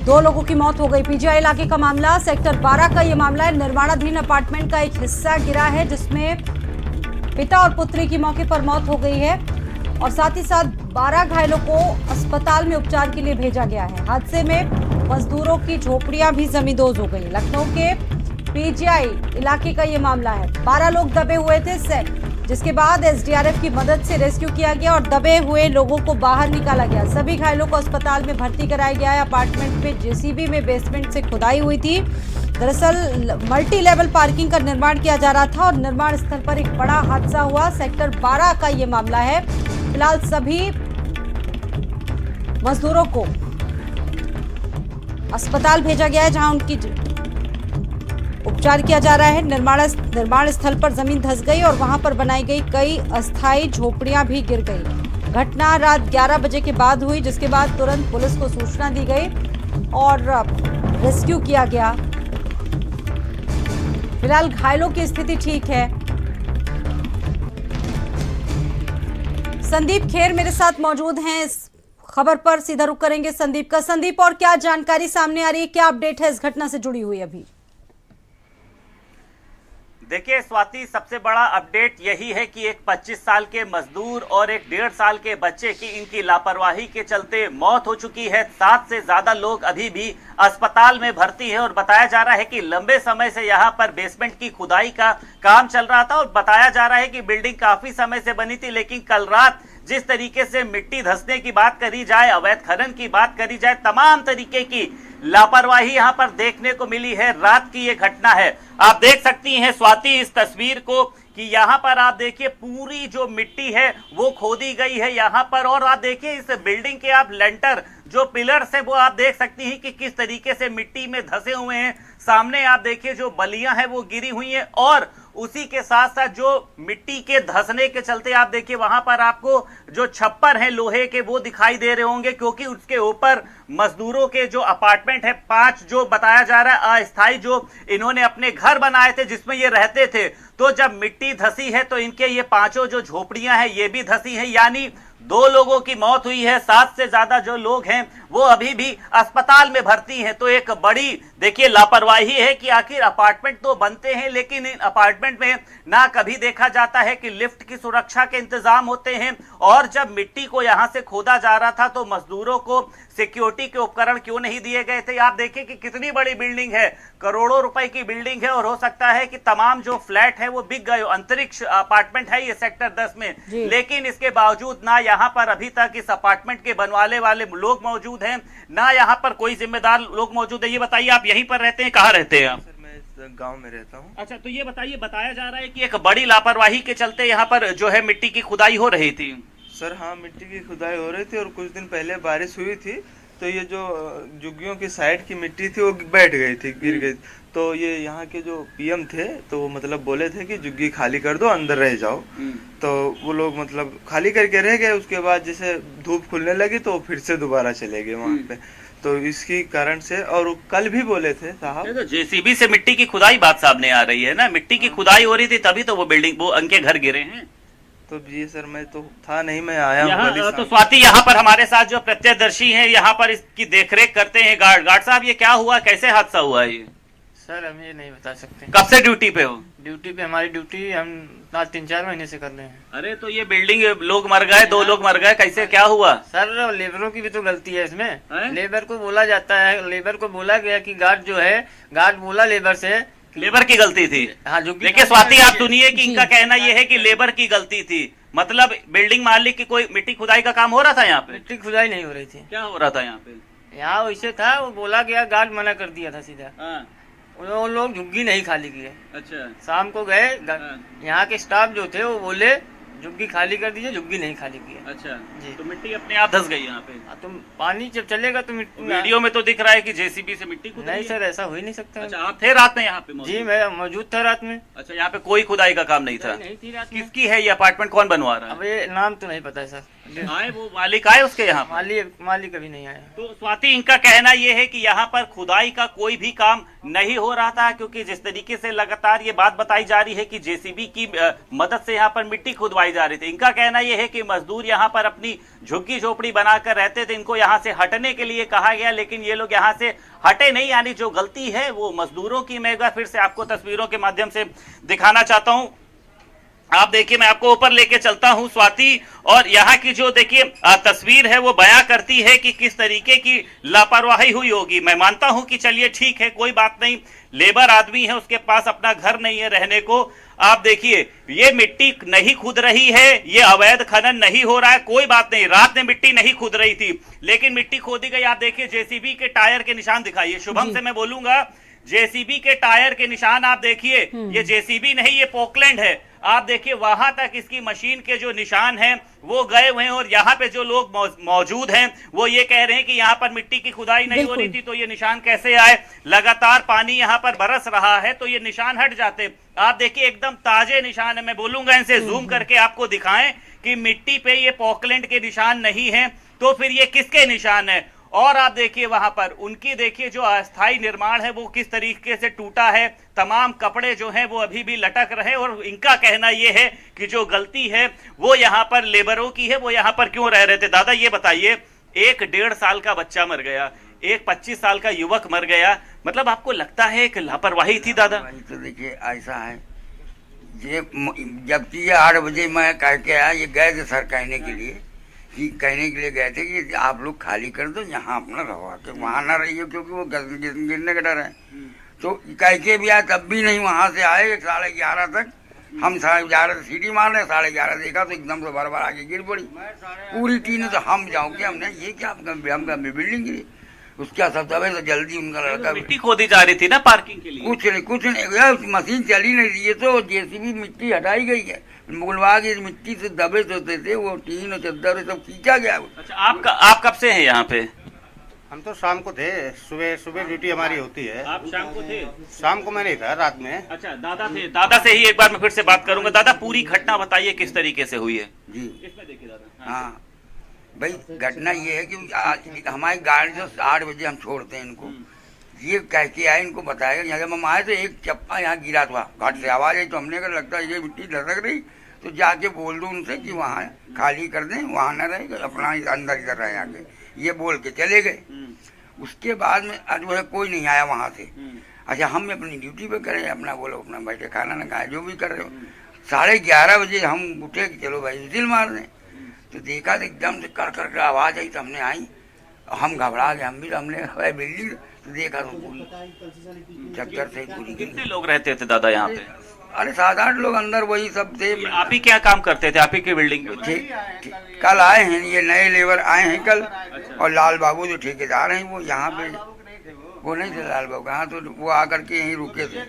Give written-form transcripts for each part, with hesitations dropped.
2 लोगों की मौत हो गई। पीजीआई इलाके का मामला, सेक्टर 12 का ये मामला है। निर्माणाधीन अपार्टमेंट का एक हिस्सा गिरा है जिसमें पिता और पुत्री की मौके पर मौत हो गई है और साथ ही साथ 12 घायलों को अस्पताल में उपचार के लिए भेजा गया है। हादसे में मजदूरों की झोपड़ियां भी जमींदोज हो गई। लखनऊ के पीजीआई इलाके का ये मामला है। 12 लोग दबे हुए थे, जिसके बाद एसडीआरएफ की मदद से रेस्क्यू किया गया और दबे हुए लोगों को बाहर निकाला गया। सभी घायलों को अस्पताल में भर्ती कराया गया है। अपार्टमेंट में जेसीबी में बेसमेंट से खुदाई हुई थी। दरअसल मल्टी लेवल पार्किंग का निर्माण किया जा रहा था और निर्माण स्थल पर एक बड़ा हादसा हुआ। सेक्टर 12 का ये मामला है। फिलहाल सभी मजदूरों को अस्पताल भेजा गया है जहां उनकी उपचार किया जा रहा है। निर्माण स्थल पर जमीन धंस गई और वहां पर बनाई गई कई अस्थायी झोपड़ियां भी गिर गई। घटना रात 11 बजे के बाद हुई, जिसके बाद तुरंत पुलिस को सूचना दी गई और रेस्क्यू किया गया। फिलहाल घायलों की स्थिति ठीक है। संदीप खेर मेरे साथ मौजूद हैं। इस खबर पर सीधा रुख करेंगे संदीप का। संदीप, और क्या जानकारी सामने आ रही है, क्या अपडेट है इस घटना से जुड़ी हुई अभी? देखिए स्वाति, सबसे बड़ा अपडेट यही है कि एक 25 साल के मजदूर और एक 1.5 साल के बच्चे की इनकी लापरवाही के चलते मौत हो चुकी है। 7 से ज्यादा लोग अभी भी अस्पताल में भर्ती है और बताया जा रहा है कि लंबे समय से यहाँ पर बेसमेंट की खुदाई का काम चल रहा था और बताया जा रहा है कि बिल्डिंग काफी समय से बनी थी, लेकिन कल रात जिस तरीके से मिट्टी धंसने की बात करी जाए, अवैध खनन की बात करी जाए, तमाम तरीके की लापरवाही यहां पर देखने को मिली है। रात की ये घटना है। आप देख सकती हैं स्वाति इस तस्वीर को कि यहां पर आप देखिए पूरी जो मिट्टी है वो खोदी गई है यहां पर, और आप देखिए इस बिल्डिंग के आप लेंटर जो पिलर्स है वो आप देख सकती हैं कि किस तरीके से मिट्टी में धंसे हुए हैं। सामने आप देखिए जो बलियां हैं वो गिरी हुई हैं और उसी के साथ साथ जो मिट्टी के धंसने के चलते आप देखिए वहां पर आपको जो छप्पर हैं लोहे के वो दिखाई दे रहे होंगे, क्योंकि उसके ऊपर मजदूरों के जो अपार्टमेंट है 5 जो बताया जा रहा है अस्थायी जो इन्होंने अपने घर बनाए थे जिसमें ये रहते थे, तो जब मिट्टी धसी है तो इनके ये 5 जो झोपड़ियां हैं ये भी धसी हैं। यानी 2 लोगों की मौत हुई है। 7 से ज्यादा जो लोग हैं वो अभी भी अस्पताल में भर्ती हैं। तो एक बड़ी देखिए लापरवाही है कि आखिर अपार्टमेंट तो बनते हैं लेकिन इन अपार्टमेंट में ना कभी देखा जाता है कि लिफ्ट की सुरक्षा के इंतजाम होते हैं, और जब मिट्टी को यहां से खोदा जा रहा था तो मजदूरों को सिक्योरिटी के उपकरण क्यों नहीं दिए गए थे। आप देखिए कि कितनी बड़ी बिल्डिंग है, करोड़ों रुपए की बिल्डिंग है और हो सकता है कि तमाम जो फ्लैट है वो बिक गए। अंतरिक्ष अपार्टमेंट है ये सेक्टर 10 में, लेकिन इसके बावजूद ना यहाँ पर अभी तक इस अपार्टमेंट के बनवाने वाले लोग मौजूद हैं, ना यहाँ पर कोई जिम्मेदार लोग मौजूद है। ये बताइए आप यहीं पर रहते हैं, कहाँ रहते हैं आप? सर मैं गांव में रहता हूँ। अच्छा, तो ये बताइए, बताया जा रहा है कि एक बड़ी लापरवाही के चलते यहाँ पर जो है मिट्टी की खुदाई हो रही थी। सर हाँ, मिट्टी की खुदाई हो रही थी और कुछ दिन पहले बारिश हुई थी तो ये जो झुग्गियों की साइड की मिट्टी थी वो बैठ गई थी, गिर गई। तो ये यहाँ के जो पीएम थे तो वो मतलब बोले थे कि झुग्गी खाली कर दो, अंदर रह जाओ। तो वो लोग मतलब खाली करके रह गए। उसके बाद जैसे धूप खुलने लगी तो फिर से दोबारा चले गए वहाँ पे। तो इसकी कारण से, और कल भी बोले थे साहब, तो जेसीबी से मिट्टी की खुदाई बात सामने आ रही है ना, मिट्टी की खुदाई हो रही थी तभी तो वो बिल्डिंग वो उनके घर गिरे हैं। तो जी सर मैं तो था नहीं, मैं आया हूँ। तो स्वाति यहाँ पर हमारे साथ जो प्रत्यक्षदर्शी हैं यहाँ पर इसकी देखरेख करते हैं गार्ड साहब, ये क्या हुआ, कैसे हादसा हुआ ये? सर हम ये नहीं बता सकते। कब से ड्यूटी पे हो? ड्यूटी पे हमारी ड्यूटी हम 3-4 महीने से कर रहे हैं। अरे तो ये बिल्डिंग लोग मर गए, 2 लोग मर गए, कैसे क्या हुआ? सर लेबरों की भी तो गलती है इसमें। लेबर को बोला जाता है, लेबर को बोला गया कि गार्ड जो है, गार्ड बोला लेबर से, लेबर की गलती थी। हाँ, देखिए स्वाति आप सुनिए कि इनका कहना यह है कि लेबर की गलती थी, मतलब बिल्डिंग मालिक की कोई मिट्टी खुदाई का काम हो रहा था यहाँ पे? मिट्टी खुदाई नहीं हो रही थी। क्या हो रहा था यहाँ पे? यहाँ वैसे था, वो बोला गया, गार्ड मना कर दिया था सीधा। वो लोग झुग्गी नहीं खाली किए। अच्छा, शाम को गए, यहाँ के स्टाफ जो थे वो बोले झुग्गी खाली कर दीजिए, झुग्गी नहीं खाली किया। अच्छा जी, तो मिट्टी अपने आप धंस गई यहाँ पे? तुम पानी जब चलेगा तो मिट्टी। वीडियो में तो दिख रहा है कि जेसीबी से मिट्टी खुदाई। नहीं सर, ऐसा हो ही नहीं सकता। अच्छा, आप थे रात में यहाँ पे मौजूद? जी मैं मौजूद था रात में। अच्छा, यहाँ पे कोई खुदाई का काम नहीं था? नहीं थी रात में। किसकी है ये अपार्टमेंट, कौन बनवा रहा है? अब ये नाम तो नहीं पता है सर। आए वो मालिक आए उसके यहाँ? मालिक अभी नहीं आया। तो स्वाति, इनका कहना ये है कि यहाँ पर खुदाई का कोई भी काम नहीं हो रहा था, क्योंकि जिस तरीके से लगातार ये बात बताई जा रही है कि जेसीबी की मदद से यहाँ पर मिट्टी खुदवाई जा रही थी। इनका कहना ये है कि मजदूर यहाँ पर अपनी झुग्गी झोपड़ी बनाकर रहते थे, इनको यहाँ से हटने के लिए कहा गया, लेकिन ये लोग यहाँ से हटे नहीं। यानी जो गलती है वो मजदूरों की। मैं एक बार फिर से आपको तस्वीरों के माध्यम से दिखाना चाहता हूँ। आप देखिए, मैं आपको ऊपर लेके चलता हूं स्वाति, और यहाँ की जो देखिए तस्वीर है वो बयां करती है कि किस तरीके की लापरवाही हुई होगी। मैं मानता हूं कि चलिए ठीक है, कोई बात नहीं, लेबर आदमी है, उसके पास अपना घर नहीं है रहने को। आप देखिए, ये मिट्टी नहीं खुद रही है, ये अवैध खनन नहीं हो रहा है, कोई बात नहीं। रात में मिट्टी नहीं खुद रही थी, लेकिन मिट्टी खोदी गई। आप देखिए, जेसीबी के टायर के निशान दिखाइए। शुभम से मैं बोलूंगा, जेसीबी के टायर के निशान आप देखिए, ये जेसीबी नहीं, ये पोकलैंड है। आप देखिए, वहां तक इसकी मशीन के जो निशान हैं वो गए हुए हैं, और यहाँ पे जो लोग मौजूद हैं वो ये कह रहे हैं कि यहाँ पर मिट्टी की खुदाई नहीं हो रही थी, तो ये निशान कैसे आए? लगातार पानी यहाँ पर बरस रहा है तो ये निशान हट जाते। आप देखिए, एकदम ताजे निशान है। मैं बोलूंगा इनसे जूम करके आपको दिखाएं कि मिट्टी पे ये पोकलैंड के निशान नहीं है, तो फिर ये किसके निशान है? और आप देखिए वहां पर उनकी देखिए जो अस्थायी निर्माण है वो किस तरीके से टूटा है। तमाम कपड़े जो हैं वो अभी भी लटक रहे, और इनका कहना ये है कि जो गलती है वो यहाँ पर लेबरों की है, वो यहाँ पर क्यों रह रहे थे। दादा ये बताइए, 1.5 साल का बच्चा मर गया, एक 25 साल का युवक मर गया, मतलब आपको लगता है एक लापरवाही थी दादा? तो देखिए ऐसा है, ये जबकि ये 8 बजे मैं कह के आया, ये गए थे सर कहने के लिए गए थे कि आप लोग खाली कर दो, यहाँ अपना रहो, के वहाँ ना रहिए, क्योंकि वो गिरने का डर है। तो कह के भी आए, तब भी नहीं, वहाँ से आए 11:30 तक। हम 11:30 सीटी मार रहे, 11:30 देखा तो एकदम से बरबर आगे गिर पड़ी पूरी टीन। तो हम जाओगे, हमने ये क्या हम बिल्डिंग गिरी, उसका सब दबे तो जल्दी उनका लड़का। मिट्टी खोदी जा रही थी ना पार्किंग के लिए? कुछ नहीं, मशीन चली नहीं रही है, तो जेसीबी मिट्टी हटाई गई है, बुलवा के मिट्टी से दबे होते थे, वो टीन चद्दर सब खींचा गया। अच्छा, आप कब से हैं यहाँ पे? हम तो शाम को थे, सुबह ड्यूटी हमारी होती है। आप शाम को थे? शाम को मैं नहीं था, रात में। अच्छा, दादा थे। दादा से ही एक बार मैं फिर से बात करूंगा। दादा, पूरी घटना बताइए किस तरीके से हुई है जी। इसमें देखिए दादा। हाँ भाई, घटना ये है कि हमारी गाड़ी से 8 बजे हम छोड़ते हैं इनको, ये कह के आए, इनको बताया। जब हम आए तो एक चप्पा यहाँ गिरा था, घाट से आवाज आई, तो हमने कहा लगता है ये मिट्टी धसक रही, तो जाके बोल दो उनसे कि वहाँ खाली कर दें, वहाँ न रहे, अपना अंदर इधर रहे आके, ये बोल के चले गए। उसके बाद में जो है कोई नहीं आया वहाँ से। अच्छा, हम अपनी ड्यूटी पे करें, अपना बोलो, अपना बैठे खाना ना खाए, जो भी कर रहे हो। 11:30 बजे हम उठे कि चलो भाई विजिल मार दें, तो देखा तो एकदम से कर कर आवाज आई, तो हमने आई, हम घबरा गए, हमने बिल्डिंग तो देखा तो पूरी चक्कर से पूरी। कितने लोग रहते थे दादा यहाँ पे? अरे 7-8 लोग अंदर, वही सब थे। आप ही क्या काम करते थे? आप ही की बिल्डिंग में? कल आए हैं, ये नए लेबर आए हैं कल, और लाल बाबू जो ठेकेदार हैं वो यहाँ पे, वो नहीं थे लाल बाबू, हाँ, तो वो आकर के यहीं रुके थे,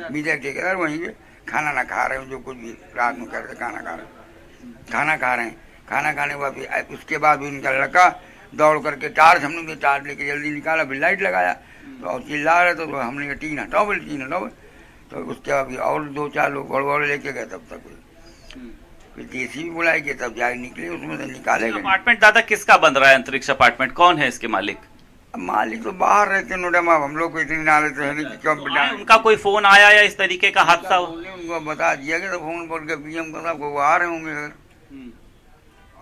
विजय ठेकेदार, वहीं पे खाना ना खा रहे हैं, जो कुछ भी रात में करते खाना खा रहे हैं। खाना खाने के बाद उसके बाद भी उनका लड़का दौड़ करके टार्च, हमने टार्च लेके जल्दी निकाला, फिर लाइट लगाया, तो चिल्ला रहे, तो हमने कहा टीन हटाओ, तो उसके बाद और 2-4 लोग गड़बड़ लेके गए, तब तक फिर जेसीबी बुलाई के तब जाके निकले, उसमें से निकाले गए। अपार्टमेंट दादा किसका बन रहा है? अंतरिक्ष अपार्टमेंट कौन है इसके मालिक? मालिक तो बाहर रहते नोडा, हम लोग को इतनी नॉलेज है नहीं कि क्यों बिना। उनका कोई फोन आया या इस तरीके का हादसा? उनको बता दिया गया, तो फोन पर के पीएम को साहब वो आ रहे होंगे घर,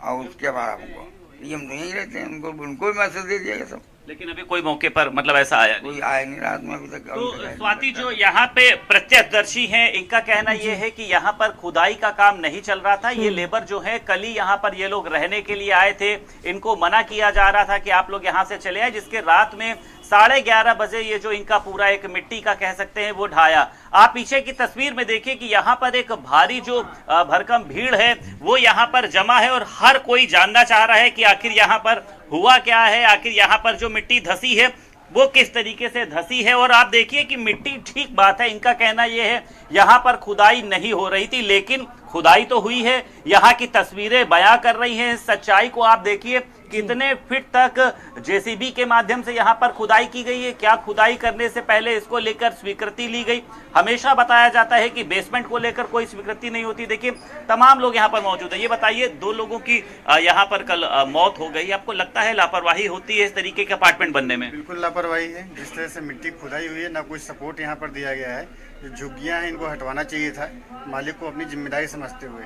और उसके बाद आपको पीएम तो यहीं रहते हैं, उनको भी मैसेज दे दिया गया सब, लेकिन अभी कोई मौके पर मतलब ऐसा आया कोई आया नहीं रात में अभी तक। तो स्वाति, जो यहाँ पे प्रत्यक्षदर्शी हैं, इनका कहना ये है कि यहाँ पर खुदाई का काम नहीं चल रहा था। ये लेबर जो है, कल ही यहाँ पर ये लोग रहने के लिए आए थे, इनको मना किया जा रहा था कि आप लोग यहाँ से चले आए, जिसके रात में 11:30 बजे ये जो इनका पूरा एक मिट्टी का कह सकते हैं वो ढाया। आप पीछे की तस्वीर में देखिए कि यहाँ पर एक भारी जो भरकम भीड़ है वो यहाँ पर जमा है, और हर कोई जानना चाह रहा है कि आखिर यहाँ पर हुआ क्या है, आखिर यहाँ पर जो मिट्टी धसी है वो किस तरीके से धसी है। और आप देखिए कि मिट्टी, ठीक बात है, इनका कहना यह है यहाँ पर खुदाई नहीं हो रही थी, लेकिन खुदाई तो हुई है। यहाँ की तस्वीरें बयां कर रही हैं सच्चाई को। आप देखिए कितने फीट तक जेसीबी के माध्यम से यहाँ पर खुदाई की गई है, क्या खुदाई करने से पहले इसको लेकर स्वीकृति ली गई? हमेशा बताया जाता है कि बेसमेंट को लेकर कोई स्वीकृति नहीं होती। देखिए तमाम लोग यहाँ पर मौजूद है। ये बताइए, 2 लोगों की यहाँ पर कल मौत हो गई, आपको लगता है लापरवाही होती है इस तरीके के अपार्टमेंट बनने में? बिल्कुल लापरवाही है। जिस तरह से मिट्टी खुदाई हुई है, ना कोई सपोर्ट यहाँ पर दिया गया है। जो झुग्गियाँ हैं इनको हटवाना चाहिए था मालिक को अपनी जिम्मेदारी समझते हुए,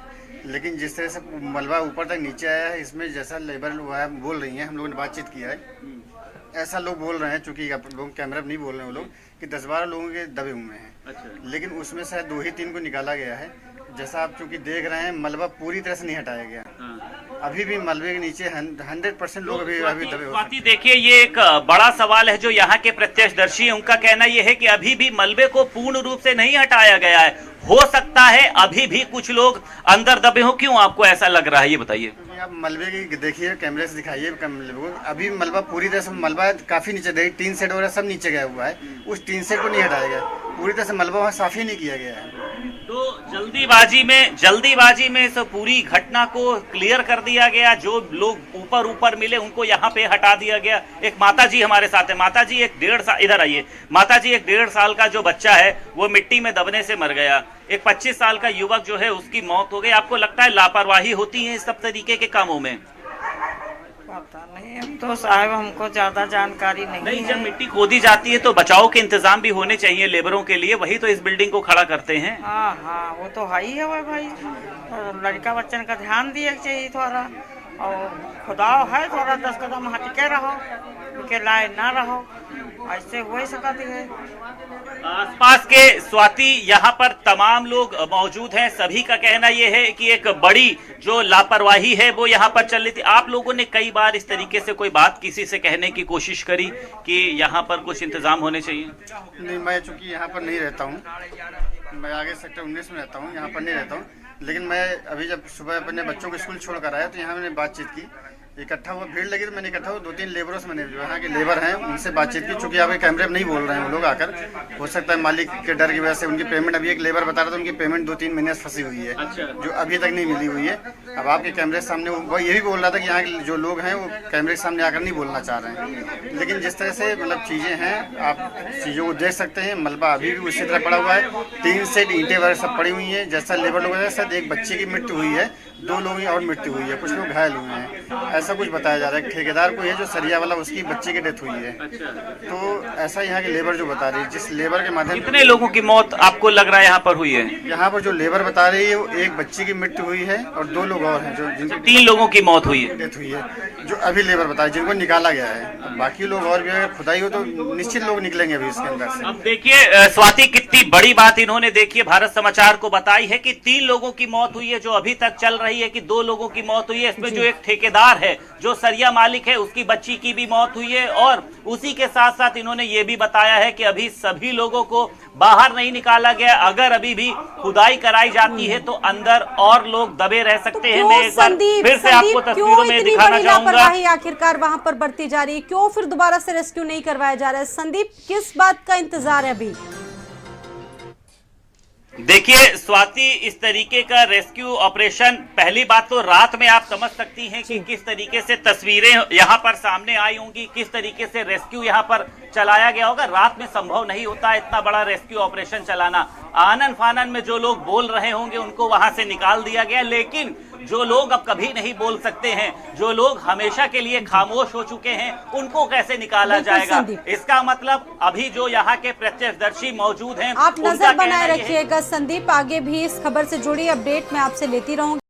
लेकिन जिस तरह से मलबा ऊपर तक नीचे आया है, इसमें जैसा लेबर बोल रही हैं, हम लोगों ने बातचीत किया है, ऐसा लोग बोल रहे हैं, चूंकि आप लोग कैमरा पर नहीं बोल रहे हैं, वो लोग कि 10-12 लोगों के दबे हुए हैं। अच्छा। लेकिन उसमें शायद 2 ही 3 को निकाला गया है। जैसा आप चूंकि देख रहे हैं, मलबा पूरी तरह से नहीं हटाया गया। अभी भी मलबे के नीचे 100% लोग अभी दबे हो सकते स्वाति, देखिए ये एक बड़ा सवाल है जो यहाँ के प्रत्यक्षदर्शी हैं, उनका कहना यह है कि अभी भी मलबे को पूर्ण रूप से नहीं हटाया गया है। हो सकता है अभी भी कुछ लोग अंदर दबे हो। क्यों आपको ऐसा लग रहा है, ये बताइए? आप मलबे की देखिए, कैमरे से दिखाइए मलबे को। अभी मलबा पूरी तरह से, मलबा काफी नीचे, देखिए टीन सेट वगैरह सब नीचे गया हुआ है। उस टीन सेट को नहीं हटाया गया, पूरी तरह से मलबा वहाँ साफ ही नहीं किया गया है। तो जल्दीबाजी में इस पूरी घटना को क्लियर कर दिया गया। जो लोग ऊपर मिले उनको यहाँ पे हटा दिया गया। एक माताजी हमारे साथ है। माताजी, एक 1.5 साल, इधर आइए माताजी, एक 1.5 साल का जो बच्चा है वो मिट्टी में दबने से मर गया। एक 25 साल का युवक जो है उसकी मौत हो गई। आपको लगता है लापरवाही होती है इस सब तरीके के कामों में? पता नहीं, हम तो साहब हमको ज्यादा जानकारी नहीं जब है। मिट्टी खोदी जाती है तो बचाव के इंतजाम भी होने चाहिए लेबरों के लिए, वही तो इस बिल्डिंग को खड़ा करते हैं। हाँ, वो तो है ही है भाई। लड़का बच्चन का ध्यान दिए चाहिए थोड़ा, और खुदाव है थोड़ा 10 कदम हटके रहो, के लाए ना रहो, ऐसे हो ही सकती है। आसपास के स्वाति यहाँ पर तमाम लोग मौजूद हैं। सभी का कहना यह है कि एक बड़ी जो लापरवाही है वो यहाँ पर चल रही थी। आप लोगों ने कई बार इस तरीके से कोई बात किसी से कहने की कोशिश करी कि यहाँ पर कुछ इंतजाम होने चाहिए? नहीं, मैं चूंकि यहाँ पर नहीं रहता हूँ, मैं आगे सेक्टर 19 में रहता हूँ, यहाँ पर नहीं रहता हूँ। लेकिन मैं अभी जब सुबह अपने बच्चों को स्कूल छोड़ कर आया तो यहाँ मैंने बातचीत की, इकट्ठा हुआ, भीड़ लगी तो मैंने इकट्ठा हुआ 2-3 लेबरों से, मैंने जो यहाँ के लेबर हैं उनसे बातचीत की। चूंकि यहाँ पे कैमरे में नहीं बोल रहे हैं वो लोग आकर, हो सकता है मालिक के डर की वजह से उनकी पेमेंट, अभी एक लेबर बता रहा था उनकी पेमेंट 2-3 महीने से फंसी हुई है। अच्छा। जो अभी तक नहीं मिली हुई है। अब आपके कैमरे के सामने वो ये भी बोल रहा था कि यहाँ के जो लोग हैं वो कैमरे के सामने आकर नहीं बोलना चाह रहे हैं। लेकिन जिस तरह से मतलब चीज़ें हैं, आप चीज़ों को देख सकते हैं, मलबा अभी भी उसी तरह पड़ा हुआ है। 3 सेट ईंटें वगैरह सब पड़ी हुई हैं। जैसा लेबर लोग हैं, शायद एक बच्चे की मृत्यु हुई है, 2 लोगों की और मृत्यु हुई है, कुछ लोग घायल हुए हैं, ऐसा कुछ बताया जा रहा है। ठेकेदार को है जो सरिया वाला, उसकी बच्चे की डेथ हुई है। तो ऐसा यहाँ के लेबर जो बता रही है, जिस लेबर के माध्यम, कितने लोगों की मौत आपको लग रहा है यहाँ पर हुई है? यहाँ पर जो लेबर बता रही है वो एक बच्चे की मृत्यु हुई है और 2 लोग और हैं जो जिनकी 3 लोगों की मौत हुई है। डेथ हुई है, जो अभी लेबर बता रही, जिनको निकाला गया है। अब बाकी लोग और भी अगर खुदाई हो तो निश्चित लोग निकलेंगे अभी इसके अंदर से। अब देखिए स्वाति, कितनी बड़ी बात इन्होंने देखिए भारत समाचार को बताई है कि 3 लोगों की मौत हुई है, जो अभी तक चल रही है कि 2 लोगों की मौत हुई है। इसमें जो एक ठेकेदार है, जो सरिया मालिक है, उसकी बच्ची की भी मौत हुई है। और उसी के साथ साथ इन्होंने ये भी बताया है कि अभी सभी लोगों को बाहर नहीं निकाला गया। अगर अभी भी खुदाई कराई जाती है तो अंदर और लोग दबे रह सकते हैं। मैं एक बार फिर से आपको तस्वीरों में दिखाना चाहूंगा। आखिरकार वहां पर बढ़ती जा रही है, क्यों फिर दोबारा से रेस्क्यू नहीं करवाया जा रहा है? संदीप, किस बात का इंतजार है अभी? देखिए स्वाति, इस तरीके का रेस्क्यू ऑपरेशन, पहली बात तो रात में आप समझ सकती हैं कि किस तरीके से तस्वीरें यहाँ पर सामने आई होंगी, किस तरीके से रेस्क्यू यहाँ पर चलाया गया होगा। रात में संभव नहीं होता इतना बड़ा रेस्क्यू ऑपरेशन चलाना। आनन फानन में जो लोग बोल रहे होंगे उनको वहां से निकाल दिया गया, लेकिन जो लोग अब कभी नहीं बोल सकते हैं, जो लोग हमेशा के लिए खामोश हो चुके हैं, उनको कैसे निकाला जाएगा? इसका मतलब अभी जो यहाँ के प्रत्यक्षदर्शी मौजूद हैं, आप नजर बनाए रखिएगा संदीप। आगे भी इस खबर से जुड़ी अपडेट मैं आपसे लेती रहूंगी।